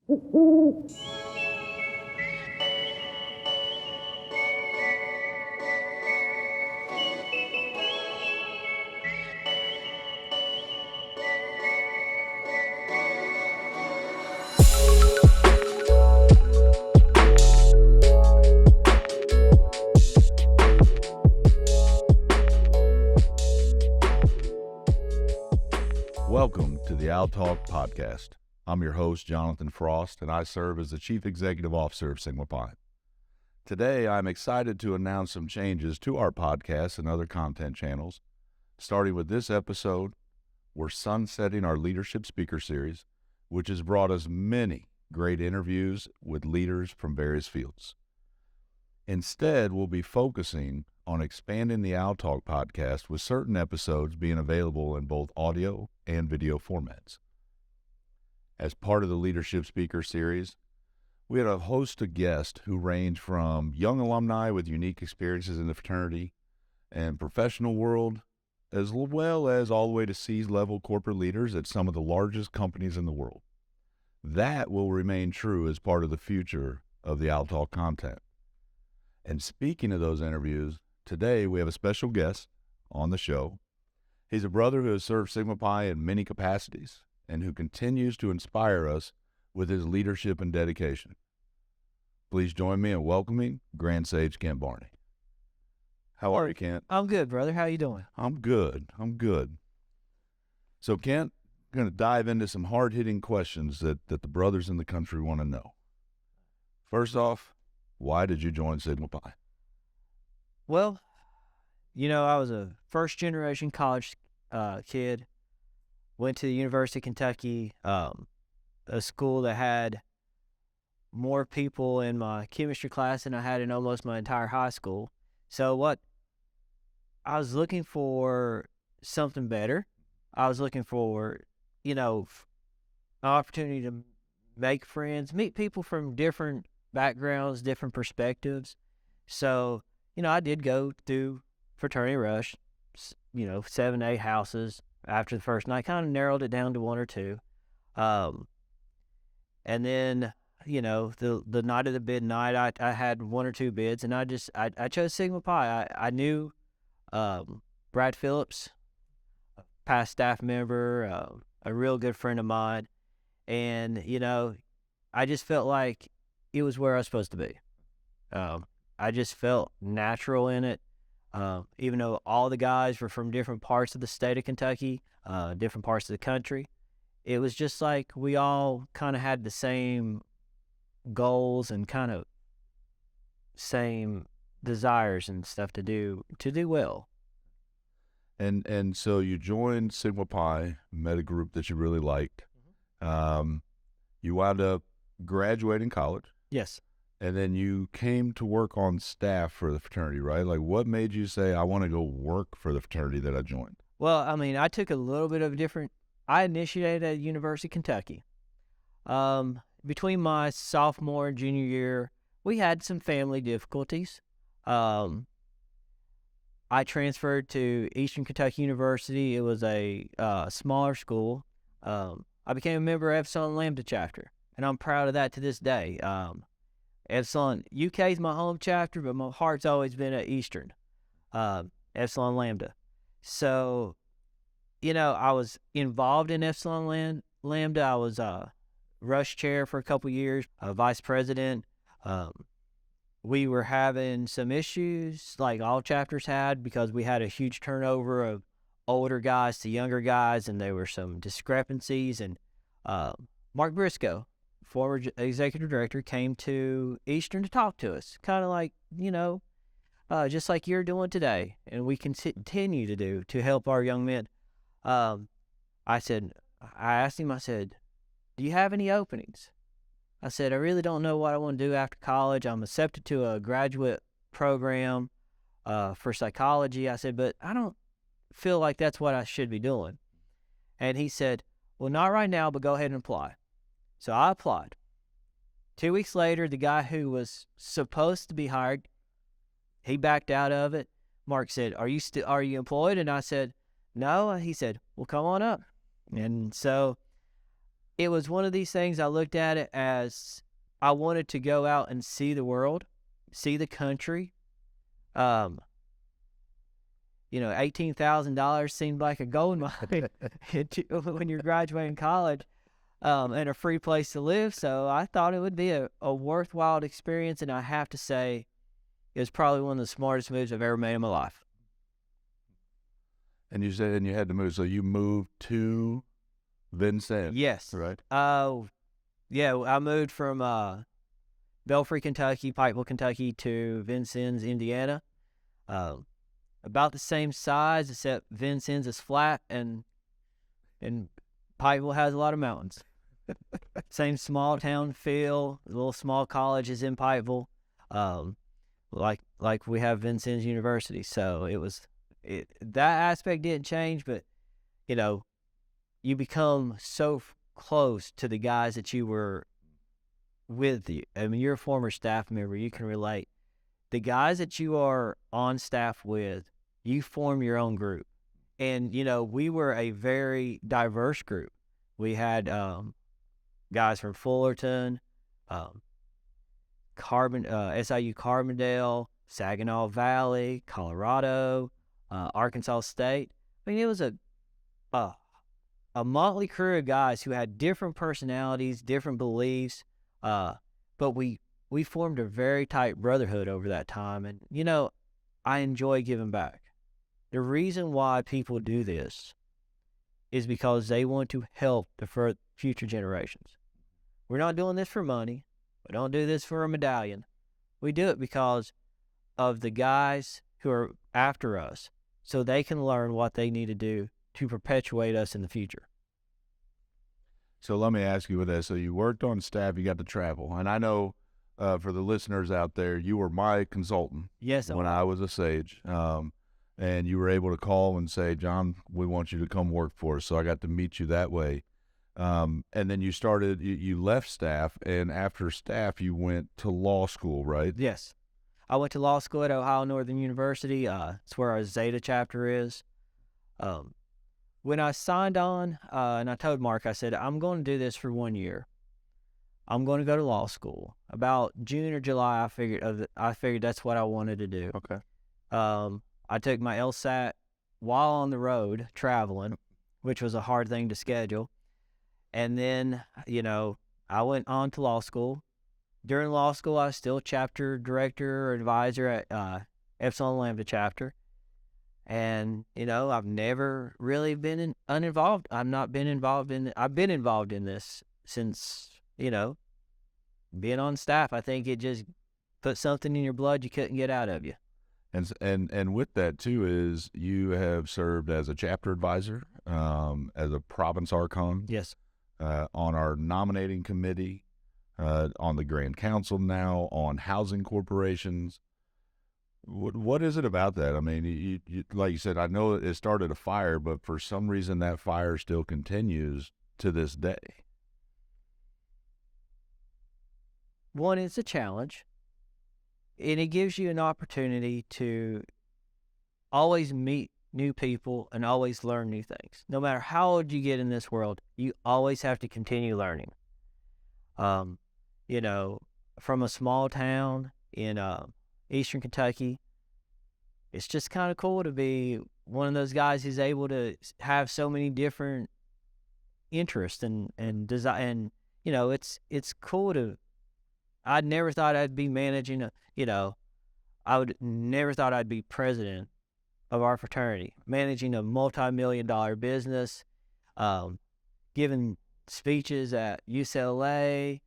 Welcome to the Al Talk Podcast. I'm your host, Jonathan Frost, and I serve as the Chief Executive Officer of Sigma Pi. Today, I'm excited to announce some changes to our podcast and other content channels. Starting with this episode, we're sunsetting our Leadership Speaker Series, which has brought us many great interviews with leaders from various fields. Instead, we'll be focusing on expanding the Al Talk podcast with certain episodes being available in both audio and video formats. As part of the Leadership Speaker Series, we had a host of guests who range from young alumni with unique experiences in the fraternity and professional world, as well as all the way to C-level corporate leaders at some of the largest companies in the world. That will remain true as part of the future of the Al Talk content. And speaking of those interviews, today we have a special guest on the show. He's a brother who has served Sigma Pi in many capacities and who continues to inspire us with his leadership and dedication. Please join me in welcoming Grand Sage Kent Varney. How are you, Kent? I'm good, brother. How you doing? I'm good. So, Kent, I'm going to dive into some hard-hitting questions that the brothers in the country want to know. First off, why did you join Sigma Pi? Well, I was a first-generation college kid. Went to the University of Kentucky, a school that had more people in my chemistry class than I had in almost my entire high school. So I was looking for something better. I was looking for, an opportunity to make friends, meet people from different backgrounds, different perspectives. So, I did go through Fraternity Rush, 7, 8 houses after the first night, kind of narrowed it down to 1 or 2. And then, the night of the bid night, I had 1 or 2 bids, and I chose Sigma Pi. I knew Brad Phillips, a past staff member, a real good friend of mine, and, I just felt like it was where I was supposed to be. I just felt natural in it. Even though all the guys were from different parts of the state of Kentucky, different parts of the country, it was just like we all kind of had the same goals and kind of same desires and stuff to do well. And so you joined Sigma Pi, met a group that you really liked. You wound up graduating college. Yes. And then you came to work on staff for the fraternity, right? Like, what made you say, I want to go work for the fraternity that I joined? Well, I took a little bit of I initiated at University of Kentucky. Between my sophomore and junior year, we had some family difficulties. I transferred to Eastern Kentucky University. It was a smaller school. I became a member of Epsilon Lambda chapter, and I'm proud of that to this day. Epsilon UK is my home chapter, but my heart's always been at Eastern, Epsilon Lambda. So, I was involved in Epsilon Lambda. I was rush chair for a couple years, vice president. We were having some issues like all chapters had because we had a huge turnover of older guys to younger guys, and there were some discrepancies. And Mark Briscoe, former executive director, came to Eastern to talk to us, kind of like, just like you're doing today, and we continue to do to help our young men. I asked him, do you have any openings? I said, I really don't know what I want to do after college. I'm accepted to a graduate program for psychology. I said, but I don't feel like that's what I should be doing. And he said, well, not right now, but go ahead and apply. So I applied. 2 weeks later, the guy who was supposed to be hired, he backed out of it. Mark said, are you employed? And I said, no. He said, well, come on up. And so it was one of these things. I looked at it as I wanted to go out and see the world, see the country. $18,000 seemed like a gold mine when you're graduating college, and a free place to live. So I thought it would be a worthwhile experience, and I have to say, it was probably one of the smartest moves I've ever made in my life. And you said you had to move, so you moved to Vincennes. Yes. Right. Yeah, I moved from Belfry, Kentucky, Pikeville, Kentucky, to Vincennes, Indiana. About the same size, except Vincennes is flat and Pikeville has a lot of mountains. Same small town feel, little small colleges in Pikeville, like we have Vincennes University. So that aspect didn't change, but you become so close to the guys that you were with. I mean, you're a former staff member, you can relate. The guys that you are on staff with, you form your own group. And, we were a very diverse group. We had guys from Fullerton, SIU Carbondale, Saginaw Valley, Colorado, Arkansas State. I mean, it was a motley crew of guys who had different personalities, different beliefs, but we formed a very tight brotherhood over that time. And, I enjoy giving back. The reason why people do this is because they want to help the future generations. We're not doing this for money. We don't do this for a medallion. We do it because of the guys who are after us, so they can learn what they need to do to perpetuate us in the future. So let me ask you with that. So you worked on staff, you got to travel. And I know for the listeners out there, you were my consultant. Yes. When I was a Sage. And you were able to call and say, John, we want you to come work for us. So I got to meet you that way. And then you left staff, and after staff, you went to law school, right? Yes. I went to law school at Ohio Northern University. It's where our Zeta chapter is. When I signed on, and I told Mark, I said, I'm going to do this for 1 year. I'm going to go to law school. About June or July, I figured that's what I wanted to do. Okay. I took my LSAT while on the road traveling, which was a hard thing to schedule. And then, I went on to law school. During law school, I was still chapter director or advisor at Epsilon Lambda chapter. And, I've never really been uninvolved. I've been involved in this since, being on staff. I think it just put something in your blood you couldn't get out of you. And with that too is you have served as a chapter advisor, as a province archon. Yes. On our nominating committee, on the Grand Council now, on housing corporations. What is it about that? I mean, you like you said, I know it started a fire, but for some reason that fire still continues to this day. One, it's a challenge. And it gives you an opportunity to always meet new people and always learn new things. No matter how old you get in this world, you always have to continue learning. From a small town in Eastern Kentucky, it's just kind of cool to be one of those guys who's able to have so many different interests and design. And, it's cool to. I'd never thought I'd be managing I would never thought I'd be president of our fraternity, managing a multi-million-dollar business, giving speeches at UCLA,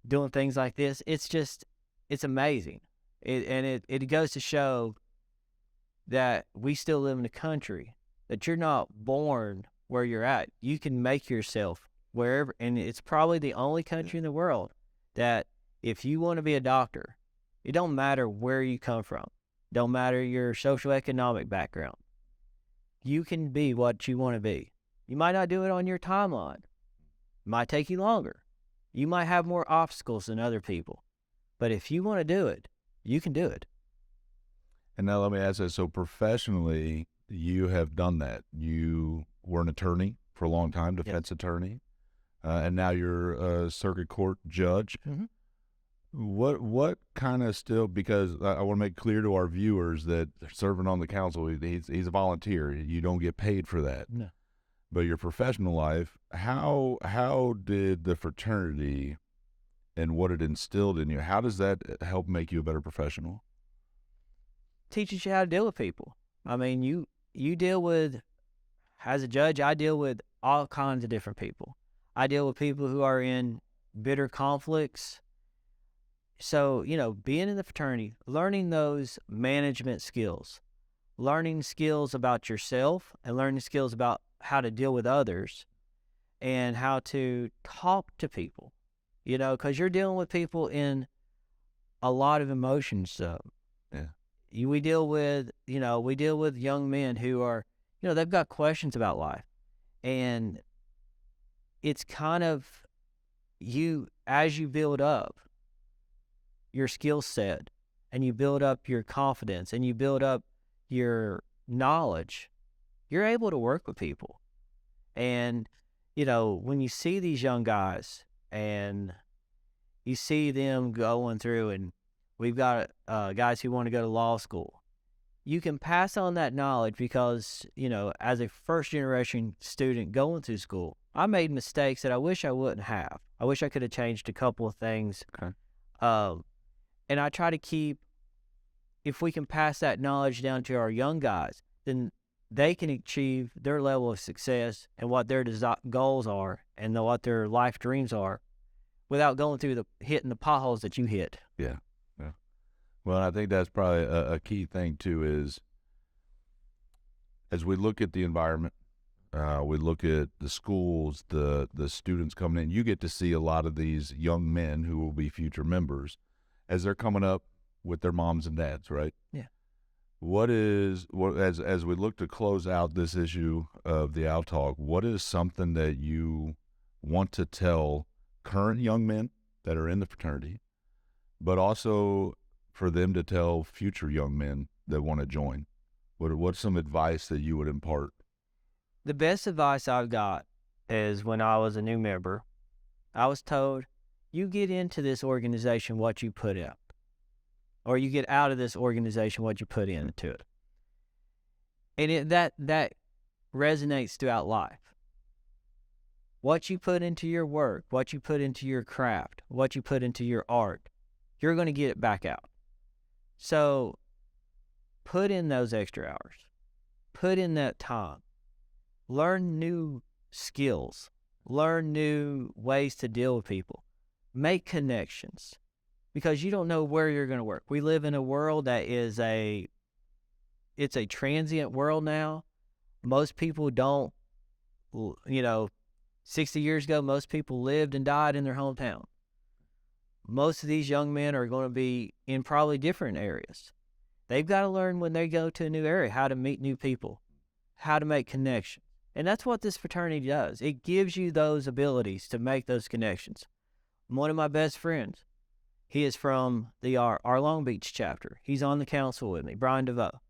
doing things like this. It's amazing. It goes to show that we still live in a country, that you're not born where you're at. You can make yourself wherever, and it's probably the only country in the world that if you want to be a doctor, it don't matter where you come from. Don't matter your socioeconomic background. You can be what you want to be. You might not do it on your timeline. It might take you longer. You might have more obstacles than other people. But if you want to do it, you can do it. And now let me ask this. So professionally, you have done that. You were an attorney for a long time, defense attorney. and now you're a circuit court judge. Mm-hmm. What kind of still, because I want to make clear to our viewers that serving on the council, he's a volunteer. You don't get paid for that. No. But your professional life, how did the fraternity and what it instilled in you, how does that help make you a better professional? Teaches you how to deal with people. I mean, you deal with, as a judge, I deal with all kinds of different people. I deal with people who are in bitter conflicts. So, being in the fraternity, learning those management skills, learning skills about yourself and learning skills about how to deal with others and how to talk to people, because you're dealing with people in a lot of emotions. So Yeah. we deal with young men who are, they've got questions about life. And it's kind of as you build up your skill set and you build up your confidence and you build up your knowledge, you're able to work with people. And, when you see these young guys and you see them going through, and we've got guys who want to go to law school, you can pass on that knowledge because, as a first-generation student going through school, I made mistakes that I wish I wouldn't have. I wish I could have changed a couple of things. Okay. And I try to keep, if we can pass that knowledge down to our young guys, then they can achieve their level of success and what their goals are and what their life dreams are without going through hitting the potholes that you hit. Yeah. Well, I think that's probably a key thing too, is as we look at the environment, we look at the schools, the students coming in, you get to see a lot of these young men who will be future members as they're coming up with their moms and dads, right? Yeah. As we look to close out this issue of the Out Talk, what is something that you want to tell current young men that are in the fraternity, but also for them to tell future young men that want to join? What's some advice that you would impart? The best advice I've got is when I was a new member, I was told, you get into this organization what you put out, or you get out of this organization what you put into it. And that resonates throughout life. What you put into your work, what you put into your craft, what you put into your art, you're going to get it back out. So put in those extra hours. Put in that time. Learn new skills. Learn new ways to deal with people. Make connections. Because you don't know where you're going to work. We live in a world that is it's a transient world now. Most people don't, 60 years ago, most people lived and died in their hometown. Most of these young men are going to be in probably different areas. They've got to learn when they go to a new area how to meet new people, how to make connections. And that's what this fraternity does. It gives you those abilities to make those connections. One of my best friends, he is from our Long Beach chapter. He's on the council with me, Brian DeVoe.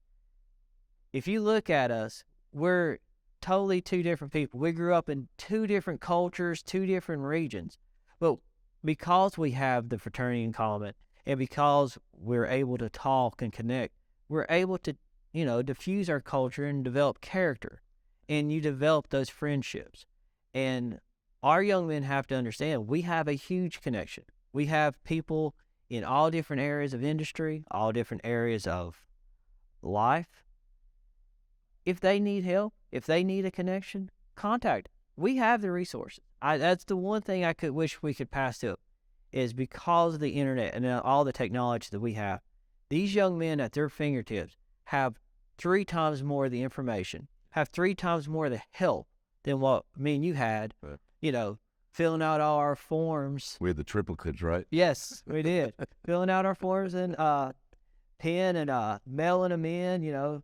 If you look at us, we're totally two different people. We grew up in two different cultures, two different regions. But because we have the fraternity in common, and because we're able to talk and connect, we're able to, diffuse our culture and develop character. And you develop those friendships. And our young men have to understand we have a huge connection. We have people in all different areas of industry, all different areas of life. If they need help, if they need a connection, contact. We have the resources. That's the one thing I could wish we could pass to, is because of the internet and all the technology that we have, these young men at their fingertips have 3 times more of the information, have 3 times more of the help than what me and you had, filling out all our forms. We had the triplicates, right? Yes, we did. Filling out our forms and pen and mailing them in,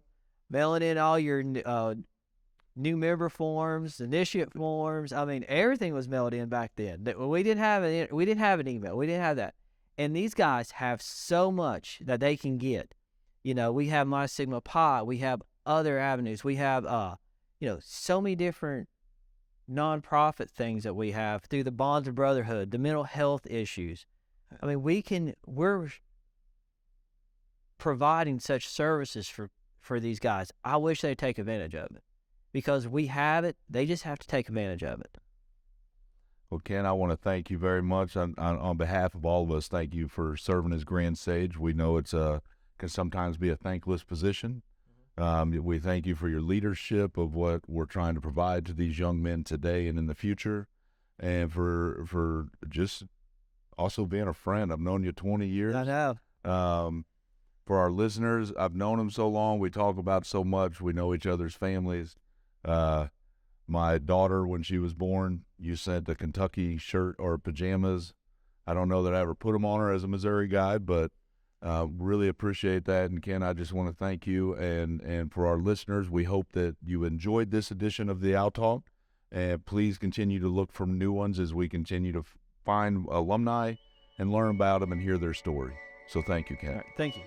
mailing in all your new member forms, initiate forms. I mean, everything was mailed in back then. We didn't have an email. We didn't have that. And these guys have so much that they can get. We have My Sigma Pi. We have other avenues. We have, so many different nonprofit things that we have, through the bonds of brotherhood, the mental health issues. I mean, we're providing such services for these guys. I wish they'd take advantage of it, because we have it. They just have to take advantage of it. Well, Ken, I want to thank you very much on behalf of all of us. Thank you for serving as Grand Sage. We know it's can sometimes be a thankless position. We thank you for your leadership of what we're trying to provide to these young men today and in the future, and for just also being a friend. I've known you 20 years. I know. For our listeners, I've known them so long. We talk about so much. We know each other's families. My daughter, when she was born, you sent a Kentucky shirt or pajamas. I don't know that I ever put them on her as a Missouri guy, but really appreciate that. And Ken, I just want to thank you. And for our listeners, we hope that you enjoyed this edition of the Out Talk. And please continue to look for new ones as we continue to find alumni and learn about them and hear their story. So thank you, Ken. All right, thank you.